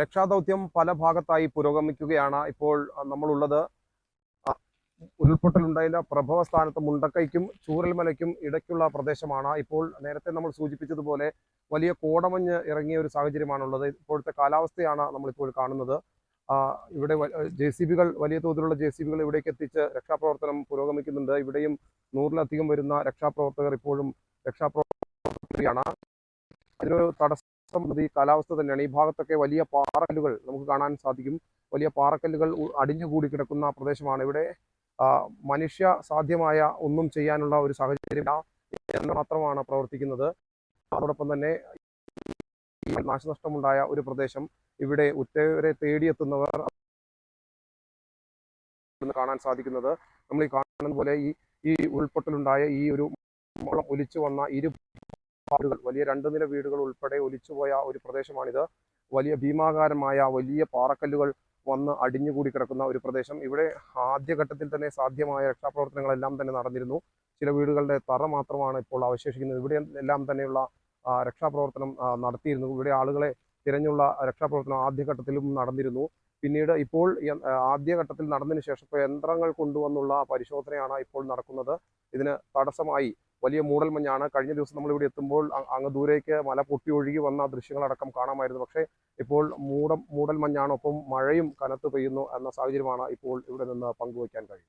രക്ഷാദൗത്യം പല ഭാഗത്തായി പുരോഗമിക്കുകയാണ്. ഇപ്പോൾ നമ്മളുള്ളത് ഉരുൾപൊട്ടലുണ്ടായ പ്രഭവ സ്ഥാനത്ത് മുണ്ടക്കൈക്കും ചൂരൽമലയ്ക്കും ഇടയ്ക്കുള്ള പ്രദേശമാണ്. ഇപ്പോൾ നേരത്തെ നമ്മൾ സൂചിപ്പിച്ചതുപോലെ വലിയ കോടമഞ്ഞ് ഇറങ്ങിയ ഒരു സാഹചര്യമാണുള്ളത്. ഇപ്പോഴത്തെ കാലാവസ്ഥയാണ് നമ്മളിപ്പോൾ കാണുന്നത്. ഇവിടെ JCB-കൾ, വലിയ തോതിലുള്ള JCB-കൾ ഇവിടേക്ക് എത്തിച്ച് രക്ഷാപ്രവർത്തനം പുരോഗമിക്കുന്നുണ്ട്. ഇവിടെയും 100-ലധികം വരുന്ന രക്ഷാപ്രവർത്തകർ ഇപ്പോഴും രക്ഷാപ്രവർത്തകരാണ്. ഇതിനൊരു തടസ്സം ഈ കാലാവസ്ഥ തന്നെയാണ്. ഈ ഭാഗത്തൊക്കെ വലിയ പാറക്കല്ലുകൾ നമുക്ക് കാണാൻ സാധിക്കും. വലിയ പാറക്കല്ലുകൾ അടിഞ്ഞുകൂടി കിടക്കുന്ന പ്രദേശമാണ്. ഇവിടെ മനുഷ്യ സാധ്യമായ ഒന്നും ചെയ്യാനുള്ള ഒരു സാഹചര്യം എന്ന് മാത്രമാണ് പ്രവർത്തിക്കുന്നത്. അതോടൊപ്പം തന്നെ നാശനഷ്ടമുണ്ടായ ഒരു പ്രദേശം, ഇവിടെ ഉറ്റവരെ തേടിയെത്തുന്നവർ കാണാൻ സാധിക്കുന്നത്. നമ്മൾ ഈ കാണുന്ന പോലെ ഈ ഉൾപൊട്ടലുണ്ടായ ഈ ഒരു ഒലിച്ചു വന്ന വീടുകൾ, വലിയ 2 നില വീടുകൾ ഉൾപ്പെടെ ഒലിച്ചുപോയ ഒരു പ്രദേശമാണിത്. വലിയ ഭീമാകാരമായ വലിയ പാറക്കല്ലുകൾ വന്ന് അടിഞ്ഞുകൂടി കിടക്കുന്ന ഒരു പ്രദേശം. ഇവിടെ ആദ്യഘട്ടത്തിൽ തന്നെ സാധ്യമായ രക്ഷാപ്രവർത്തനങ്ങളെല്ലാം തന്നെ നടന്നിരുന്നു. ചില വീടുകളുടെ തറ മാത്രമാണ് ഇപ്പോൾ അവശേഷിക്കുന്നത്. ഇവിടെ എല്ലാം തന്നെയുള്ള രക്ഷാപ്രവർത്തനം നടത്തിയിരുന്നു. ഇവിടെ ആളുകളെ തിരഞ്ഞുള്ള രക്ഷാപ്രവർത്തനം ആദ്യഘട്ടത്തിലും നടന്നിരുന്നു. പിന്നീട് ഇപ്പോൾ ആദ്യഘട്ടത്തിൽ നടന്നതിന് ശേഷം ഇപ്പോൾ യന്ത്രങ്ങൾ കൊണ്ടുവന്നുള്ള പരിശോധനയാണ് ഇപ്പോൾ നടക്കുന്നത്. ഇതിന് തടസ്സമായി വലിയ മൂടൽമഞ്ഞാണ്. കഴിഞ്ഞ ദിവസം നമ്മൾ ഇവിടെ എത്തുമ്പോൾ അങ്ങ് ദൂരേക്ക് മല പൊട്ടി ഒഴുകി വന്ന ദൃശ്യങ്ങളടക്കം കാണാമായിരുന്നു. പക്ഷേ ഇപ്പോൾ മൂടൽമഞ്ഞാണ്, ഒപ്പം മഴയും കനത്ത് പെയ്യുന്നു എന്ന സാഹചര്യമാണ് ഇപ്പോൾ ഇവിടെ നിന്ന് പങ്കുവയ്ക്കാൻ കഴിയും.